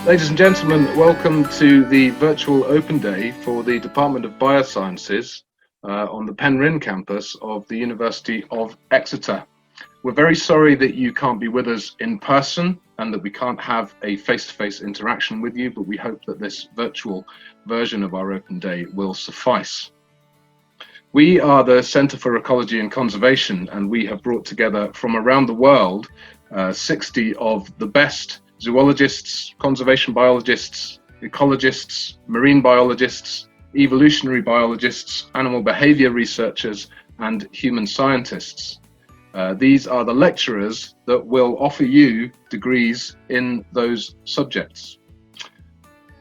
Ladies and gentlemen, welcome to the virtual open day for the Department of Biosciences on the Penryn campus of the University of Exeter. We're very sorry that you can't be with us in person and that we can't have a face-to-face interaction with you, but we hope that this virtual version of our open day will suffice. We are the Centre for Ecology and Conservation, and we have brought together from around the world 60 of the best zoologists, conservation biologists, ecologists, marine biologists, evolutionary biologists, animal behaviour researchers, and human scientists. These are the lecturers that will offer you degrees in those subjects.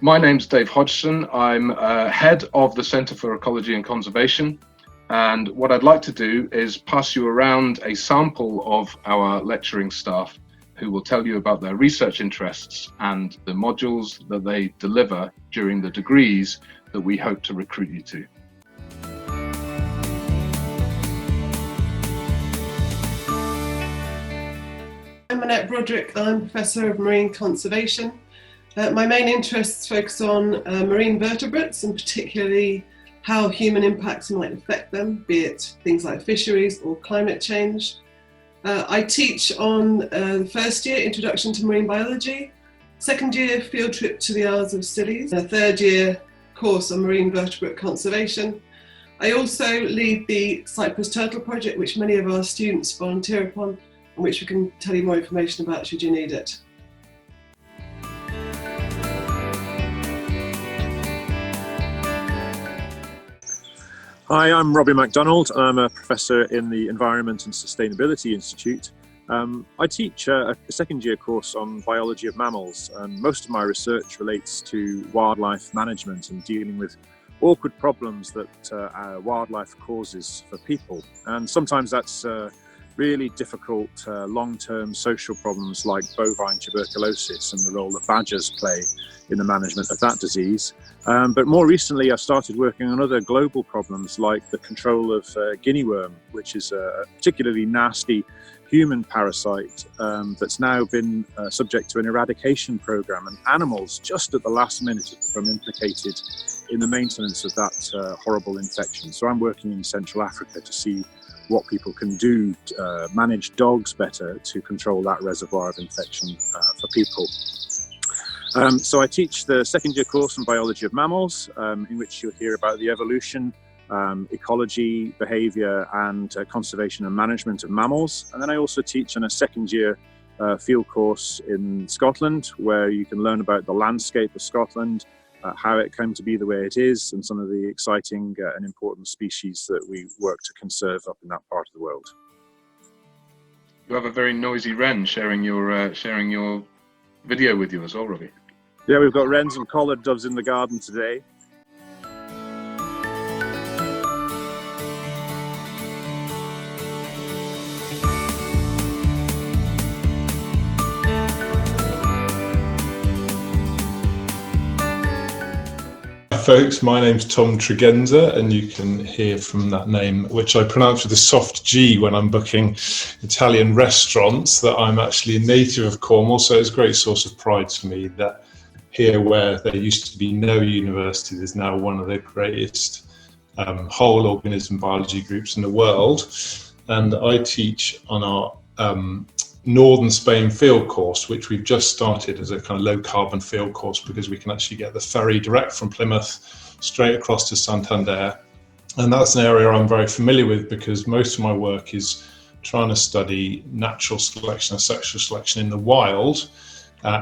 My name's Dave Hodgson. I'm head of the Centre for Ecology and Conservation, and what I'd like to do is pass you around a sample of our lecturing staff who will tell you about their research interests and the modules that they deliver during the degrees that we hope to recruit you to. I'm Annette Broderick. I'm Professor of Marine Conservation. My main interests focus on marine vertebrates, and particularly how human impacts might affect them, be it things like fisheries or climate change. I teach on the first year Introduction to Marine Biology, second year field trip to the Isles of Scilly, a third year course on marine vertebrate conservation. I also lead the Cypress Turtle Project, which many of our students volunteer upon, and which we can tell you more information about should you need it. Hi, I'm Robbie MacDonald. I'm a professor in the Environment and Sustainability Institute. I teach a second year course on biology of mammals, and most of my research relates to wildlife management and dealing with awkward problems that wildlife causes for people. And sometimes that's really difficult long-term social problems like bovine tuberculosis and the role that badgers play in the management of that disease. But more recently I've started working on other global problems like the control of guinea worm, which is a particularly nasty human parasite that's now been subject to an eradication program, and animals just at the last minute have become implicated in the maintenance of that horrible infection. So I'm working in Central Africa to see what people can do to manage dogs better to control that reservoir of infection for people. So I teach the second year course on biology of mammals, in which you'll hear about the evolution, ecology, behaviour and conservation and management of mammals. And then I also teach on a second year field course in Scotland, where you can learn about the landscape of Scotland, how it came to be the way it is, and some of the exciting and important species that we work to conserve up in that part of the world. You have a very noisy wren sharing your video with you as well, Robbie. Yeah, we've got wrens and collared doves in the garden today. Folks, my name's Tom Tregenza, and you can hear from that name, which I pronounce with a soft G when I'm booking Italian restaurants, that I'm actually a native of Cornwall. So it's a great source of pride for me that here, where there used to be no university, there's now one of the greatest whole organism biology groups in the world. And I teach on our Northern Spain field course, which we've just started as a kind of low carbon field course, because we can actually get the ferry direct from Plymouth straight across to Santander. And that's an area I'm very familiar with, because most of my work is trying to study natural selection and sexual selection in the wild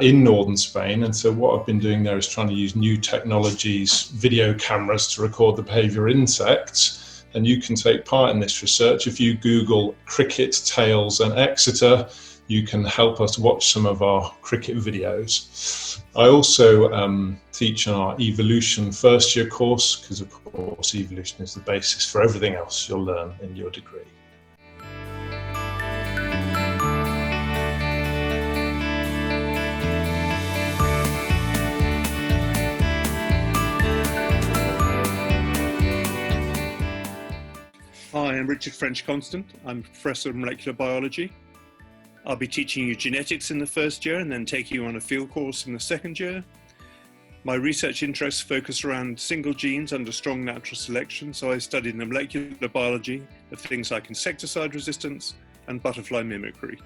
in Northern Spain. And so what I've been doing there is trying to use new technologies, video cameras, to record the behaviour of insects. And you can take part in this research. If you Google cricket tails and Exeter, you can help us watch some of our cricket videos. I also teach on our evolution first year course, because of course evolution is the basis for everything else you'll learn in your degree. Hi, I'm Richard French-Constant. I'm Professor of Molecular Biology. I'll be teaching you genetics in the first year and then taking you on a field course in the second year. My research interests focus around single genes under strong natural selection, so I studied the molecular biology of things like insecticide resistance and butterfly mimicry.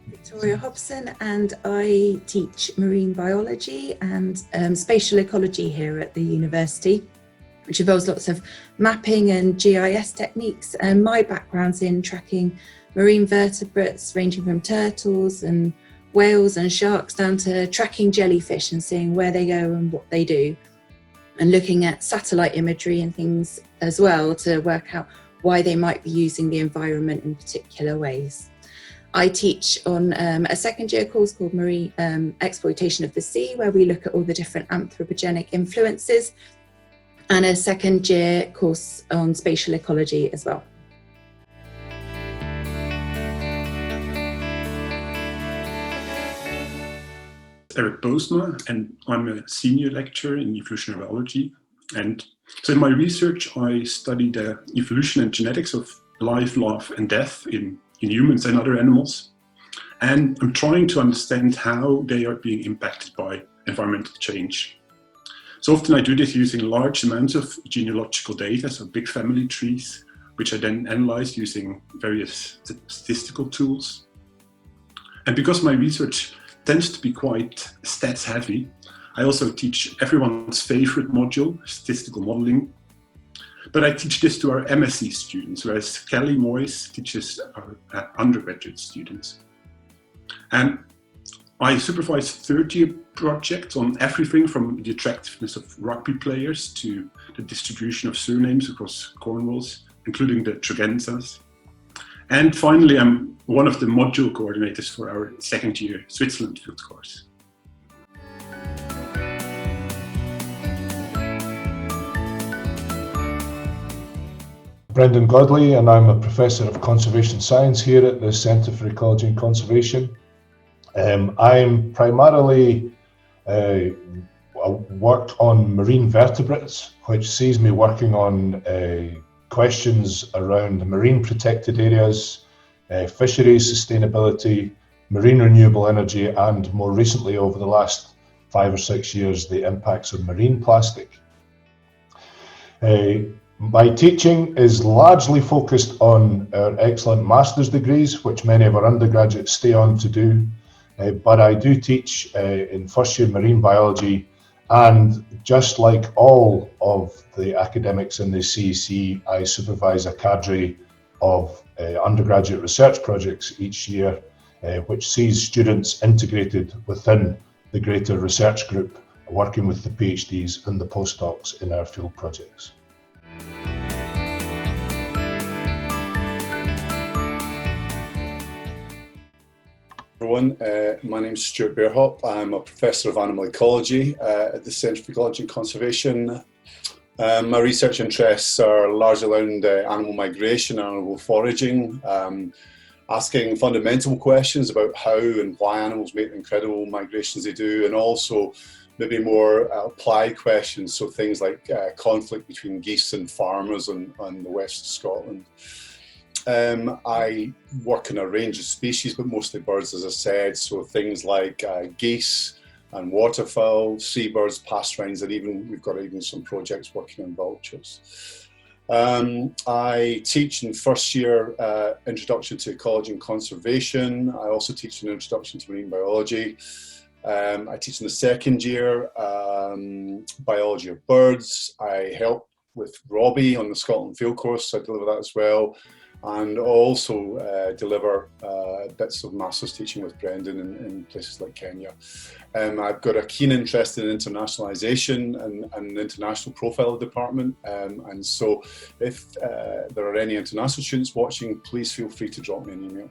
Victoria Hobson, and I teach marine biology and spatial ecology here at the university, which involves lots of mapping and GIS techniques. And my background's in tracking marine vertebrates ranging from turtles and whales and sharks down to tracking jellyfish and seeing where they go and what they do, and looking at satellite imagery and things as well to work out why they might be using the environment in particular ways. I teach on a second year course called Marine Exploitation of the Sea, where we look at all the different anthropogenic influences, and a second year course on spatial ecology as well. Eric Bosma, and I'm a senior lecturer in evolutionary biology. And so in my research, I studied evolution and genetics of life, love, and death in humans and other animals. And I'm trying to understand how they are being impacted by environmental change. So often I do this using large amounts of genealogical data, so big family trees, which I then analyze using various statistical tools. And because my research tends to be quite stats heavy, I also teach everyone's favorite module, statistical modeling. But I teach this to our MSc students, whereas Kelly Moyes teaches our undergraduate students. And I supervise 30 projects on everything from the attractiveness of rugby players to the distribution of surnames across Cornwalls, including the Tregenzas. And finally, I'm one of the module coordinators for our second year Switzerland field course. Brendan Godley, and I'm a Professor of Conservation Science here at the Centre for Ecology and Conservation. I'm primarily worked on marine vertebrates, which sees me working on questions around marine protected areas, fisheries sustainability, marine renewable energy, and more recently over the last 5 or 6 years, the impacts of marine plastic. My teaching is largely focused on our excellent master's degrees, which many of our undergraduates stay on to do, but I do teach in first year marine biology, and just like all of the academics in the CEC, I supervise a cadre of undergraduate research projects each year, which sees students integrated within the greater research group, working with the PhDs and the postdocs in our field projects. Everyone, my name is Stuart Bearhop. I'm a Professor of Animal Ecology at the Centre for Ecology and Conservation. My research interests are largely around animal migration and animal foraging, asking fundamental questions about how and why animals make the incredible migrations they do, and also maybe more applied questions, so things like conflict between geese and farmers on the west of Scotland. I work in a range of species, but mostly birds, as I said, so things like geese and waterfowl, seabirds, passerines, and we've got some projects working on vultures. I teach in first year Introduction to Ecology and Conservation. I also teach an Introduction to Marine Biology. I teach in the second year Biology of Birds. I help with Robbie on the Scotland field course, so I deliver that as well. And also deliver bits of master's teaching with Brendan in places like Kenya. I've got a keen interest in internationalisation and the international profile department, and so if there are any international students watching, please feel free to drop me an email.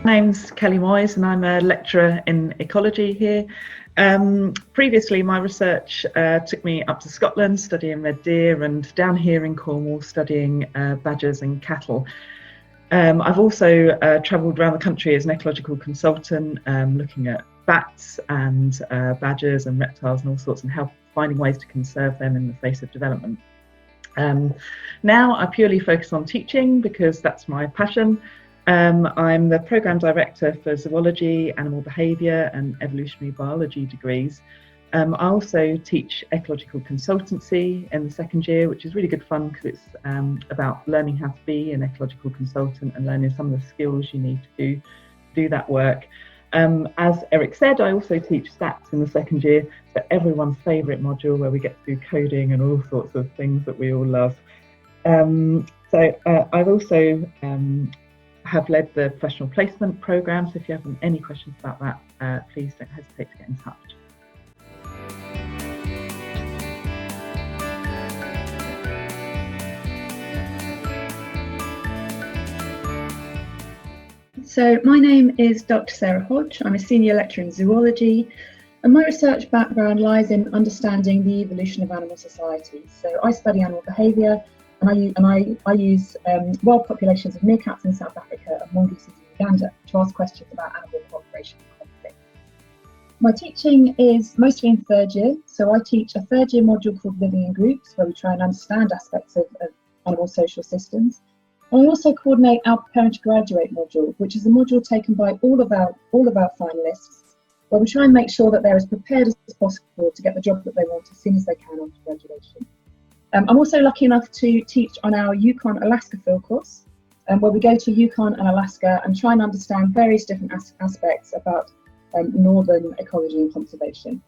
My name's Kelly Moyes and I'm a lecturer in ecology here. Previously, my research took me up to Scotland studying red deer and down here in Cornwall studying badgers and cattle. I've also travelled around the country as an ecological consultant, looking at bats and badgers and reptiles and all sorts, and finding ways to conserve them in the face of development. Now I purely focus on teaching because that's my passion. I'm the Programme Director for Zoology, Animal Behaviour and Evolutionary Biology degrees. I also teach ecological consultancy in the second year, which is really good fun because it's about learning how to be an ecological consultant and learning some of the skills you need to do that work. As Eric said, I also teach stats in the second year, so everyone's favourite module where we get to do coding and all sorts of things that we all love. I've also have led the professional placement programme, so if you have any questions about that, please don't hesitate to get in touch. So my name is Dr. Sarah Hodge. I'm a senior lecturer in zoology, and my research background lies in understanding the evolution of animal society. So I study animal behaviour, and I use wild populations of meerkats in South Africa and mongooses in Uganda to ask questions about animal cooperation and conflict. My teaching is mostly in third year, so I teach a third year module called Living in Groups, where we try and understand aspects of animal social systems. And I also coordinate our Preparing to Graduate module, which is a module taken by all of our finalists, where we try and make sure that they're as prepared as possible to get the job that they want as soon as they can after graduation. I'm also lucky enough to teach on our Yukon-Alaska field course, where we go to Yukon and Alaska and try and understand various different aspects about northern ecology and conservation.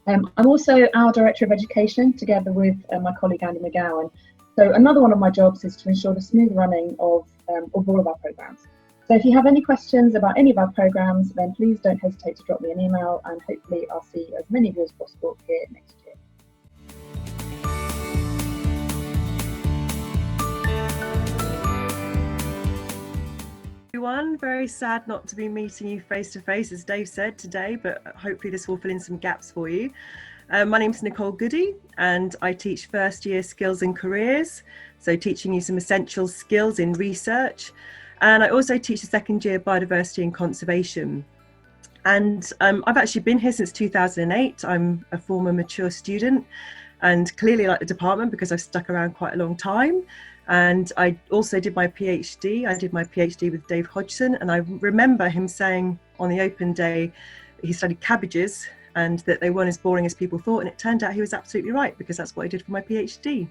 I'm also our Director of Education, together with my colleague Andy McGowan. So another one of my jobs is to ensure the smooth running of all of our programmes. So if you have any questions about any of our programmes, then please don't hesitate to drop me an email, and hopefully I'll see as many of you as possible here next year. Everyone, very sad not to be meeting you face to face, as Dave said today, but hopefully this will fill in some gaps for you. My name's Nicole Goody, and I teach first year skills and careers, so teaching you some essential skills in research. And I also teach the second year biodiversity and conservation. And I've actually been here since 2008. I'm a former mature student and clearly like the department because I've stuck around quite a long time. And I also did my PhD. I did my PhD with Dave Hodgson, and I remember him saying on the open day he studied cabbages and that they weren't as boring as people thought, and it turned out he was absolutely right because that's what I did for my PhD.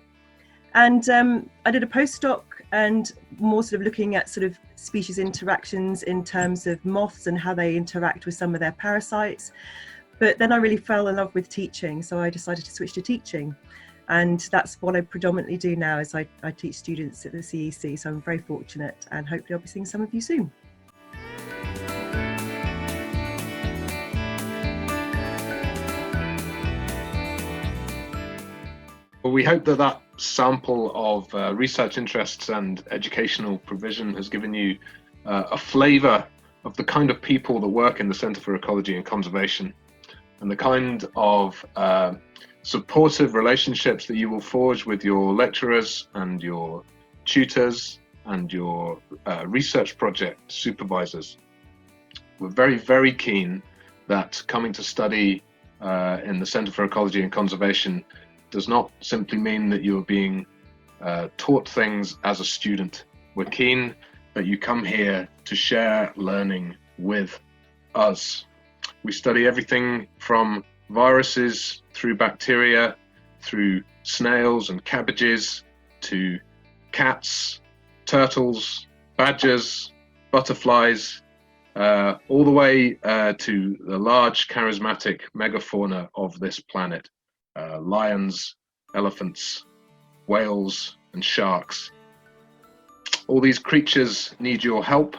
And I did a postdoc and more sort of looking at sort of species interactions in terms of moths and how they interact with some of their parasites. But then I really fell in love with teaching, so I decided to switch to teaching. And that's what I predominantly do now, is I teach students at the CEC, so I'm very fortunate, and hopefully I'll be seeing some of you soon. Well, we hope that sample of research interests and educational provision has given you a flavour of the kind of people that work in the Centre for Ecology and Conservation, and the kind of supportive relationships that you will forge with your lecturers and your tutors and your research project supervisors. We're very, very keen that coming to study in the Centre for Ecology and Conservation does not simply mean that you're being taught things as a student. We're keen that you come here to share learning with us. We study everything from viruses through bacteria, through snails and cabbages, to cats, turtles, badgers, butterflies, all the way to the large charismatic megafauna of this planet. Lions, elephants, whales, and sharks. All these creatures need your help.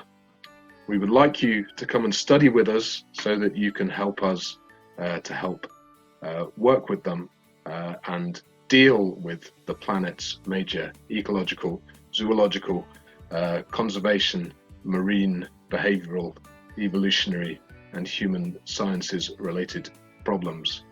We would like you to come and study with us so that you can help us to help work with them and deal with the planet's major ecological, zoological, conservation, marine, behavioral, evolutionary, and human sciences related problems.